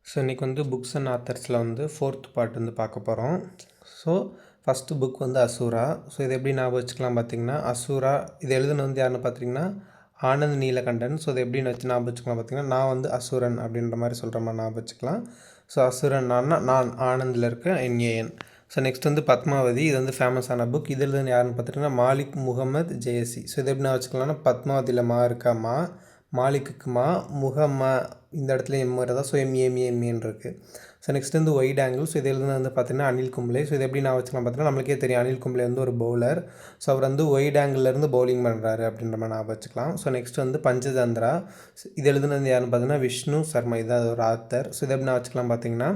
So இன்றைக்கி வந்து books and ஆத்தர்ஸில் வந்து ஃபோர்த் பார்ட் வந்து பார்க்க போகிறோம். ஸோ ஃபஸ்ட்டு புக் வந்து அசூரா. ஸோ இது எப்படி ஞாபகம் வச்சுக்கலாம் பார்த்தீங்கன்னா, அசூரா இது எழுதுனது வந்து யாருன்னு பார்த்தீங்கன்னா ஆனந்த் நீலகண்டன். ஸோ இது எப்படின்னு வச்சு ஞாபகம் வச்சுக்கலாம் பார்த்தீங்கன்னா, நான் வந்து அசுரன் அப்படின்ற மாதிரி சொல்கிற மாதிரி ஞாபகம் வச்சுக்கலாம். ஸோ அசுரன் நான் ஆனந்தில் இருக்க என்ஏஎன். ஸோ நெக்ஸ்ட் வந்து பத்மாவதி. இது வந்து ஃபேமஸான புக். இதில் இருந்து யாருன்னு பார்த்துட்டிங்கன்னா மாலிக் முகமது ஜெயசி. ஸோ இது எப்படி நான் வச்சுக்கலாம்னா, பத்மாவதியில் மா இருக்கா மா, மாலிக்குக்கு மா, முகமா இந்த இடத்துல எம் தான். ஸோ எம்ஏன்னு இருக்குது. ஸோ நெக்ஸ்ட் வந்து ஒயிட் ஆங்கிள். ஸோ இதில் வந்து பார்த்திங்கன்னா அனில் கும்ப்ளே. ஸோ இது எப்படி நான் வச்சுக்கலாம் பார்த்தீங்கன்னா, நம்மளுக்கே தெரியும் அனில் கும்ப்ளே வந்து ஒரு பவுலர். ஸோ அவர் வந்து ஒயிட் ஆங்கிள்லேருந்து பவுலிங் பண்ணுறாரு அப்படின்ற மாதிரி ஞாபகம் வச்சுக்கலாம். ஸோ நெக்ஸ்ட் வந்து பஞ்சதந்திரா. இது எழுதுனது யாருன்னு பார்த்தீங்கன்னா விஷ்ணு சர்மா. இதுதான் ஒரு ஆத்தர். ஸோ இதை எப்படி நான் வச்சுக்கலாம் பார்த்தீங்கன்னா,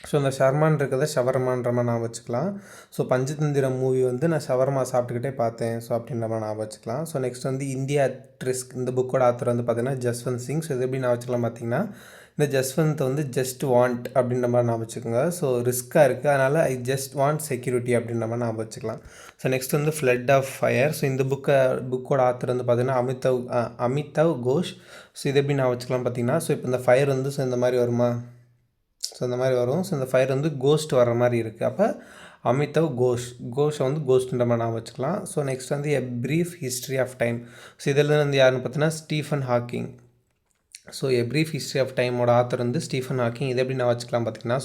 ஸோ இந்த ஷர்மான் இருக்கிறத ஷவர்மான்ற மாதிரி நான் வச்சுக்கலாம். ஸோ பஞ்சதந்திரம் மூவி வந்து நான் ஷவர்மா சாப்பிட்டுக்கிட்டே பார்த்தேன். ஸோ அப்படின்ற மாதிரி நான் வச்சுக்கலாம். ஸோ நெக்ஸ்ட் வந்து இந்தியா ட்ரிஸ்க். இந்த புக்கோட ஆத்தர் வந்து பார்த்திங்கன்னா ஜஸ்வந்த் சிங். ஸோ இது எப்படி நான் வச்சுக்கலாம் பார்த்தீங்கன்னா, இந்த ஜஸ்வந்த் வந்து ஜஸ்ட் வாண்ட் அப்படின்ற மாதிரி நான் வச்சுக்கோங்க. ஸோ ரிஸ்க்காக இருக்குது, அதனால் ஐ ஜஸ்ட் வாண்ட் செக்யூரிட்டி அப்படின்ற மாதிரி நான் வச்சுக்கலாம். ஸோ நெக்ஸ்ட் வந்து ஃப்ளட் ஆஃப் ஃபயர். ஸோ இந்த புக்கோட ஆத்தர் வந்து பார்த்திங்கன்னா அமிதவ் கோஷ். ஸோ இது எப்படி நான் வச்சுக்கலாம் பார்த்தீங்கன்னா, ஸோ இப்போ இந்த ஃபயர் வந்து ஸோ இந்த மாதிரி வருமா, ஸோ இந்த மாதிரி வரும். ஸோ இந்த ஃபயர் வந்து கோஸ்ட் வர மாதிரி இருக்குது. அப்போ அமிதவ் கோஷை வந்து கோஸ்ட்ன்ற மாதிரி நான் வச்சுக்கலாம். ஸோ நெக்ஸ்ட் வந்து a brief history of time. So இதில் வந்து யாருன்னு பார்த்தீங்கன்னா Stephen Hawking. So a brief history of டைமோட ஆத்தர் வந்து ஸ்டீஃபன் ஹாக்கிங். இதை எப்படி நான் வச்சுக்கலாம் பார்த்தீங்கன்னா,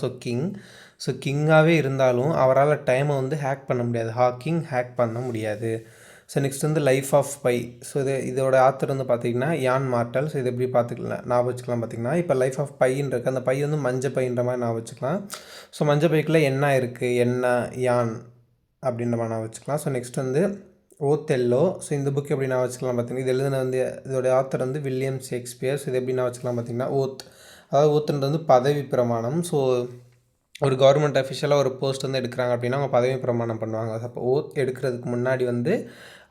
ஸோ கிங்காகவே இருந்தாலும் அவரால் டைமை வந்து ஹேக் பண்ண முடியாது. ஹாக்கிங் ஹேக் பண்ண முடியாது. ஸோ நெக்ஸ்ட் வந்து லைஃப் ஆஃப் பை. ஸோ இதோட ஆத்தர் வந்து பார்த்திங்கன்னா யான் மார்டல். ஸோ இது எப்படி பார்த்துக்கலாம் ஞாபகம் வச்சுக்கலாம் பார்த்தீங்கன்னா, இப்போ லைஃப் ஆஃப் பைன்னு இருக்குது. அந்த பை வந்து மஞ்சள் பைன்ற மாதிரி ஞாபகம் வச்சுக்கலாம். ஸோ மஞ்சள் பைக்குள்ளே என்ன இருக்குது, என்ன யான் அப்படின்ற மாதிரி நான் வச்சுக்கலாம். ஸோ நெக்ஸ்ட் வந்து ஓத்தெல்லோ. ஸோ இந்த புக் எப்படி நான் வச்சுக்கலாம் பார்த்தீங்கன்னா, இது எழுதுன வந்து இதோட ஆத்தர் வந்து வில்லியம் ஷேக்ஸ்பியர். ஸோ இது எப்படி நான் வச்சுக்கலாம் பார்த்தீங்கன்னா அதாவது ஓத்துன்றது வந்து பதவி பிரமாணம். ஸோ ஒரு கவர்மெண்ட் அஃபிஷியலாக ஒரு போஸ்ட் வந்து எடுக்கிறாங்க அப்படின்னா அவங்க பதவி பிரமாணம் பண்ணுவாங்க. அப்போ ஓத் எடுக்கிறதுக்கு முன்னாடி வந்து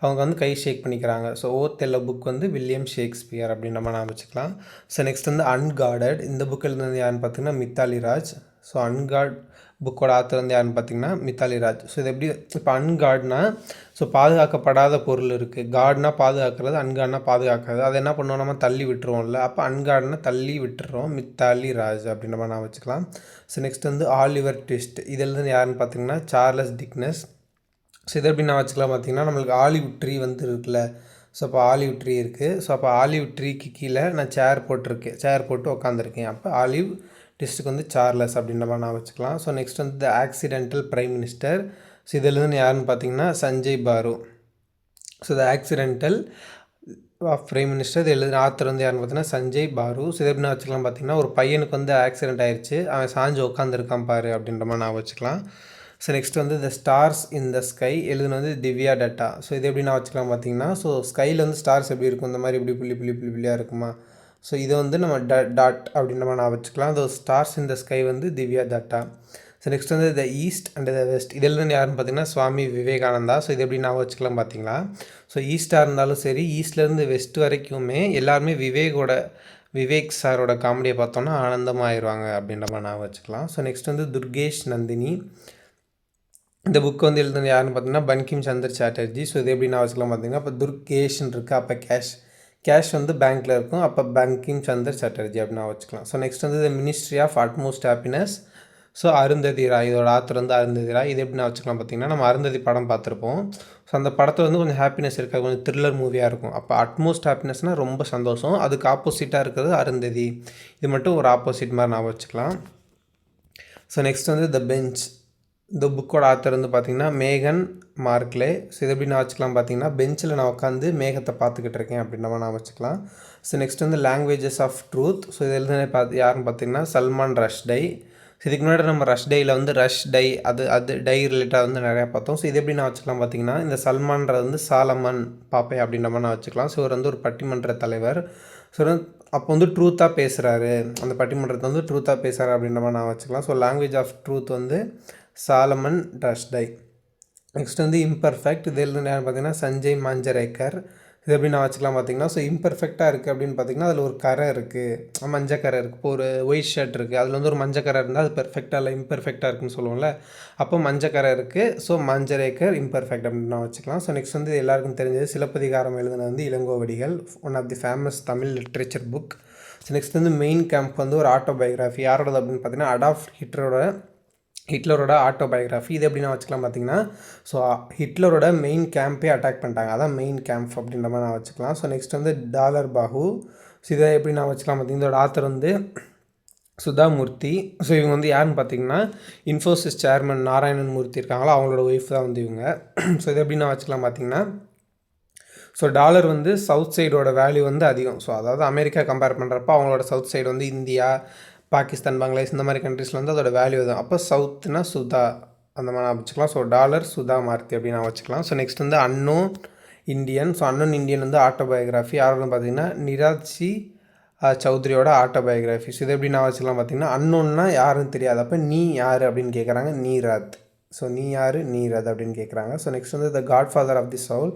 அவங்க வந்து கை ஷேக் பண்ணிக்கிறாங்க. ஸோ ஓத்தெல்லோ புக் வந்து வில்லியம் ஷேக்ஸ்பியர் அப்படின்ற மாதிரி நான் வச்சுக்கலாம். ஸோ நெக்ஸ்ட் வந்து அன்கார்டட். இந்த புக் எழுதுனது யாருன்னு பார்த்தீங்கன்னா மித்தாலி ராஜ். ஸோ அன்கார்ட் புக்கோட ஆத்தர் வந்து யாருன்னு பார்த்தீங்கன்னா மித்தாலி ராஜ். ஸோ இது எப்படி இப்போ அன்கார்ட்னா ஸோ பாதுகாக்கப்படாத பொருள் இருக்குது. கார்ட்னா பாதுகாக்கிறது, அன்கார்ட்னா பாதுகாக்காது. அதை என்ன பண்ணுவோம், நம்ம தள்ளி விட்டுருவோம்ல. அப்போ அன்கார்ட்னா தள்ளி விட்டுறோம். மித்தாலி ராஜ் அப்படின்ற மாதிரி நான் வச்சுக்கலாம். ஸோ நெக்ஸ்ட் வந்து ஆலிவர் ட்விஸ்ட். இதில் இருந்து யாருன்னு பார்த்தீங்கன்னா சார்லஸ் டிக்னஸ். ஸோ இதை எப்படி நான் வச்சுக்கலாம் பார்த்தீங்கன்னா, நம்மளுக்கு ஆலிவ் ட்ரீ வந்து இருக்குல்ல. ஸோ அப்போ ஆலிவ் ட்ரீ இருக்குது. ஸோ அப்போ ஆலிவ் ட்ரீக்கு கீழே நான் சேர் போட்டு உட்காந்துருக்கேன். அப்போ ஆலிவ் ட்விஸ்ட்டுக்கு வந்து சார்லஸ் அப்படின்ற மாதிரி நான் வச்சுக்கலாம். ஸோ நெக்ஸ்ட் வந்து த ஆக்சிடென்டல் பிரைம் மினிஸ்டர். ஸோ இதிலேருந்து யாருன்னு பார்த்தீங்கன்னா சஞ்சய் பாரு. So the accidental prime minister. இது எழுதுன ஆத்தர் வந்து யாருன்னு பார்த்தீங்கன்னா சஞ்சய் பாரு. ஸோ இதை எப்படி நான் வச்சுக்கலாம் பார்த்தீங்கன்னா, ஒரு பையனுக்கு வந்து ஆக்சிடென்ட் ஆயிடுச்சு, அவன் சாஞ்சு உட்காந்துருக்கான் பாரு அப்படின்ற மாதிரி நான் வச்சுக்கலாம். ஸோ நெக்ஸ்ட் வந்து த ஸ்டார்ஸ் இன் த ஸ்கை. எழுதுன வந்து திவ்யா டட்டா. ஸோ இது எப்படி நான் வச்சுக்கலாம் பார்த்தீங்கன்னா, ஸோ ஸ்கையில் வந்து ஸ்டார்ஸ் எப்படி இருக்கும், இந்த மாதிரி இப்படி புள்ளியாக இருக்குமா. ஸோ இதை வந்து நம்ம டாட் அப்படின்ற மாதிரி நான் வச்சுக்கலாம். த ஸ்டார்ஸ் இன் த ஸ்கை வந்து திவ்யா டட்டா. ஸோ நெக்ஸ்ட் வந்து த ஈஸ்ட் அண்ட் த வெஸ்ட். இதில் யாருன்னு பார்த்தீங்கன்னா சுவாமி விவேகானந்தா. ஸோ இது எப்படி நான் வச்சுக்கலாம் பார்த்தீங்களா, ஸோ ஈஸ்ட்டாக இருந்தாலும் சரி ஈஸ்ட்லேருந்து வெஸ்ட் வரைக்குமே எல்லாருமே விவேக் சாரோட காமெடியை பார்த்தோன்னா ஆனந்தமாகிடுவாங்க அப்படின்ற மாதிரி நான் வச்சுக்கலாம். ஸோ நெக்ஸ்ட் வந்து துர்கேஷ் நந்தினி. இந்த புக் வந்து எழுதுனது யாருன்னு பார்த்தீங்கன்னா பங்கிம் சந்தர் சாட்டர்ஜி. ஸோ இது எப்படி நான் வச்சுக்கலாம் பார்த்தீங்கன்னா, இப்போ துர்கேஷ்ன்னு இருக்குது, அப்போ கேஷ் வந்து பேங்க்கில் இருக்கும், அப்போ பங்கிம் சந்தர் சாட்டர்ஜி அப்படின்னு நான் வச்சுக்கலாம். ஸோ நெக்ஸ்ட் வந்து the ministry of utmost happiness. So Arundhati Roy. இதோட ஆத்தர் வந்து அருந்ததி ராய். இது எப்படி நான் வச்சுக்கலாம் பார்த்தீங்கன்னா, நம்ம அருந்ததி படம் பார்த்துருப்போம். ஸோ அந்த படத்தில் வந்து கொஞ்சம் ஹாப்பினஸ் இருக்காது, கொஞ்சம் த்ரில்லர் மூவியாக இருக்கும். அப்போ அட்மோஸ்ட் ஹாப்பினஸ்னால் ரொம்ப சந்தோஷம், அதுக்கு ஆப்போசிட்டாக இருக்கிறது அருந்ததி. இது மட்டும் ஒரு ஆப்போசிட் மாதிரி நான் வச்சுக்கலாம். ஸோ நெக்ஸ்ட் வந்து த பெஞ்ச். இந்த புக்கோட ஆத்தர் வந்து பார்த்திங்கன்னா மேகன் மார்க்லே. ஸோ இது எப்படி நான் வச்சுக்கலாம் பார்த்தீங்கன்னா, பெஞ்சில் நான் உட்காந்து மேகத்தை பார்த்துக்கிட்டு இருக்கேன் அப்படின்ற மாதிரி நான் வச்சுக்கலாம். ஸோ நெக்ஸ்ட் வந்து லாங்குவேஜஸ் ஆஃப் ட்ரூத். ஸோ இது எழுதுனே யாருன்னு பார்த்தீங்கன்னா சல்மான் ரஷ்டை. ஸோ இதுக்கு முன்னாடி நம்ம ரஷ்டையில் வந்து டை அது டை ரிலேட்டாக வந்து நிறையா பார்த்தோம். ஸோ இது எப்படி நான் வச்சுக்கலாம் பார்த்தீங்கன்னா, இந்த சல்மான்றது வந்து சாலமன் பாப்பே அப்படின்ற மாதிரி நான் வச்சுக்கலாம். ஸோ இவர் வந்து ஒரு பட்டிமன்ற தலைவர். ஸோ அப்போ வந்து ட்ரூத்தாக பேசுகிறாரு, அந்த பட்டிமன்றத்தை வந்து ட்ரூத்தாக பேசுகிறாரு அப்படின்ற மாதிரி நான் வச்சுக்கலாம். ஸோ லாங்குவேஜ் ஆஃப் ட்ரூத் வந்து சாலமன் ரஷ்டை. நெக்ஸ்ட் வந்து இம்பர்ஃபெக்ட். இது எழுதுன யார் பார்த்தீங்கன்னா சஞ்சய் மாஞ்சரேக்கர். இது எப்படி நான் வச்சுக்கலாம் பார்த்தீங்கன்னா, ஸோ இம்பர்ஃபெக்டாக இருக்குது அப்படின்னு பார்த்தீங்கன்னா அதில் ஒரு கரை இருக்குது, மஞ்சள் கரை இருக்குது. இப்போ ஒரு ஒயிட் ஷர்ட் இருக்குது, அதில் வந்து ஒரு மஞ்சள் கரை இருந்தால் அது பெர்ஃபெக்டாக இல்லை இம்பர்ஃபெக்டாக இருக்குன்னு சொல்லுவோம்ல. அப்போ மஞ்சள் கரை இருக்குது. ஸோ மாஞ்சரேக்கர் இம்பர்ஃபெக்ட் அப்படின்னு நான் வச்சுக்கலாம். ஸோ நெக்ஸ்ட் வந்து எல்லாருக்கும் தெரிஞ்சது சிலப்பதிகாரம் எழுதுனது வந்து Ilangovadigal, one of the famous Tamil literature book. So next வந்து மெயின் கேம்ப் வந்து ஒரு ஆட்டோபயோகிராஃபி. யாரோடது அப்படின்னு பார்த்தீங்கன்னா அடால்ஃப் ஹிட்லரோட ஆட்டோபயோகிராஃபி. இது எப்படின்னா வச்சுக்கலாம் பார்த்தீங்கன்னா, ஸோ ஹிட்லரோட மெயின் கேம்பே அட்டாக் பண்ணிட்டாங்க, அதான் மெயின் கேம்ப் அப்படின்ற மாதிரி நான் வச்சுக்கலாம். ஸோ நெக்ஸ்ட் வந்து டாலர் பாஹு. ஸோ இதை எப்படி நான் வச்சுக்கலாம் பார்த்தீங்கன்னா, இதோட ஆத்தர் வந்து சுதா மூர்த்தி. ஸோ இவங்க வந்து யாருன்னு பார்த்தீங்கன்னா இன்ஃபோசிஸ் சேர்மன் நாராயணன் மூர்த்தி இருக்காங்களோ அவங்களோட ஒய்ஃப் தான் வந்து இவங்க. ஸோ இது எப்படி நான் வச்சுக்கலாம் பார்த்தீங்கன்னா, ஸோ டாலர் வந்து சவுத் சைடோட வேல்யூ வந்து அதிகம். ஸோ அதாவது அமெரிக்கா கம்பேர் பண்ணுறப்ப அவங்களோட சவுத் சைடு வந்து இந்தியா, பாகிஸ்தான், பங்களாதேஷ் இந்த மாதிரி கண்ட்ரீஸில் வந்து அதோட வேல்யூ தான். அப்போ சவுத்துனா சுதா அந்த மாதிரி நான் வச்சுக்கலாம். ஸோ டாலர் சுதா மார்த்தி அப்படின்னு நான் வச்சுக்கலாம். ஸோ நெக்ஸ்ட் வந்து unknown Indian. So unknown Indian வந்து ஆட்டோபயோகிராஃபி. யாரோட பார்த்தீங்கன்னா நிராஜி சௌத்ரியோட ஆட்டோபயோகிராஃபி. ஸோ இது எப்படி நான் வச்சுக்கலாம் பார்த்தீங்கன்னா, அன்னோன்னா யாருன்னு தெரியாது, அப்போ நீ யார் அப்படின்னு கேட்குறாங்க, நீராத். ஸோ நீ யார், நீராத் அப்படின்னு கேட்குறாங்க. ஸோ நெக்ஸ்ட் வந்து த காட்ஃபாதர் ஆஃப் தி சவுல்.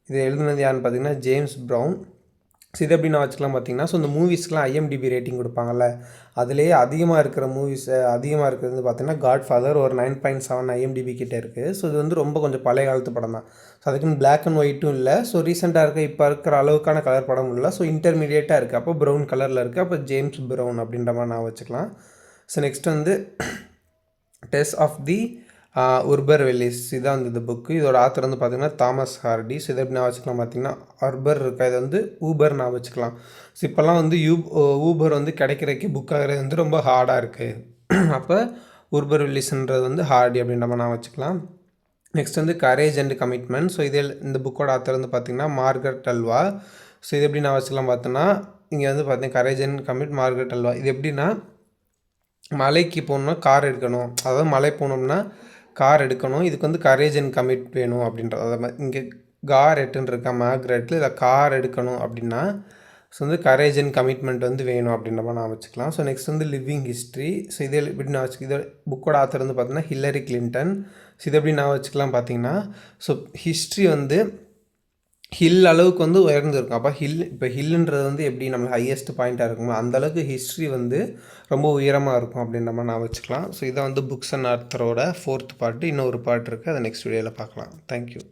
இது எழுதுனது யாருன்னு பார்த்தீங்கன்னா ஜேம்ஸ் ப்ரவுன். ஸோ இது எப்படி நான் வச்சுக்கலாம் பார்த்தீங்கன்னா, ஸோ இந்த மூவிஸ்க்கெலாம் ஐஎம்டிபி ரேட்டிங் கொடுப்பாங்கல்ல, அதிலேயே அதிகமாக இருக்கிற மூவிஸ் அதிகமாக இருக்கிறது பார்த்தீங்கன்னா காட்ஃபாதர் ஒரு 9.7 ஐஎம்டிபி கிட்டே இருக்குது. ஸோ இது வந்து ரொம்ப கொஞ்சம் பழைய காலத்து படம் தான். ஸோ அதுக்குன்னு பிளாக் அண்ட் ஒயிட்டும் இல்லை, ஸோ ரீசெண்டாக இருக்க இப்போ இருக்கிற அளவுக்கான கலர் படமும் இல்லை, ஸோ இன்டர்மீடியேட்டாக இருக்குது. அப்போ ப்ரௌன் கலரில் இருக்குது, அப்போ ஜேம்ஸ் ப்ரவுன் அப்படின்ற மாதிரி நான் வச்சுக்கலாம். ஸோ நெக்ஸ்ட் வந்து டெஸ் ஆஃப் தி உர்பர் வெல்லிஸ். இதான் வந்து இந்த புக்கு. இதோட ஆத்தர் வந்து பார்த்திங்கன்னா தாமஸ் ஹார்டி. ஸோ இதை எப்படி நான் வச்சுக்கலாம் பார்த்தீங்கன்னா, அர்பர் இருக்கா, இது வந்து ஊபர் நான் வச்சுக்கலாம். ஸோ இப்போல்லாம் வந்து ஊபர் வந்து கிடைக்கிறதுக்கு புக் ஆகிறது வந்து ரொம்ப ஹார்டாக இருக்குது. அப்போ உர்பர் வெல்லிஸ்ன்றது வந்து ஹார்டி அப்படின்ற மாதிரி நான் வச்சுக்கலாம். நெக்ஸ்ட் வந்து கரேஜ் அண்ட் கமிட்மெண்ட். ஸோ இதில் இந்த புக்கோட ஆத்தர் வந்து பார்த்திங்கன்னா மார்கரெட் அல்வா. ஸோ இது எப்படி நான் வச்சுக்கலாம் பார்த்தோன்னா, இங்கே வந்து பார்த்தீங்கன்னா courage and commit Margaret halwa. இது எப்படின்னா, மலைக்கு போகணுன்னா கார் எடுக்கணும், அதாவது மலை போனோம்னா கார் எடுக்கணும், இதுக்கு வந்து கரேஜ் அண்ட் கமிட் வேணும் அப்படின்றது. அதை மாதிரி இங்கே காரெட்டுன்னு இருக்கா மேக்ரெட்டில், இதை கார் எடுக்கணும் அப்படின்னா ஸோ வந்து கரேஜ் அண்ட் கமிட்மெண்ட் வந்து வேணும் அப்படின்ற மாதிரி நான் வச்சுக்கலாம். ஸோ நெக்ஸ்ட் வந்து லிவிங் ஹிஸ்ட்ரி. ஸோ இதே எப்படி நான் வச்சுக்க, இதோட புக்கோட ஆத்தர் வந்து பார்த்தீங்கன்னா ஹில்லரி கிளின்டன். ஸோ இதை எப்படி நான் வச்சுக்கலாம் பார்த்தீங்கன்னா, ஸோ ஹிஸ்ட்ரி வந்து ஹில் அளவுக்கு வந்து உயர்ந்துருக்கும். அப்போ இப்போ ஹில்லுன்றது வந்து எப்படி நம்மளுக்கு ஹையஸ்ட் பாயிண்ட்டாக இருக்குமோ அந்தளவுக்கு ஹிஸ்ட்ரி வந்து ரொம்ப உயரமாக இருக்கும் அப்படின்ற மாதிரி நான் வச்சுக்கலாம். ஸோ இதை வந்து புக்ஸ் அண்ட் ஆத்தரோட 4th பார்ட்டு. இன்னொரு பார்ட் இருக்குது, அதை நெக்ஸ்ட் வீடியோவில் பார்க்கலாம். தேங்க்யூ.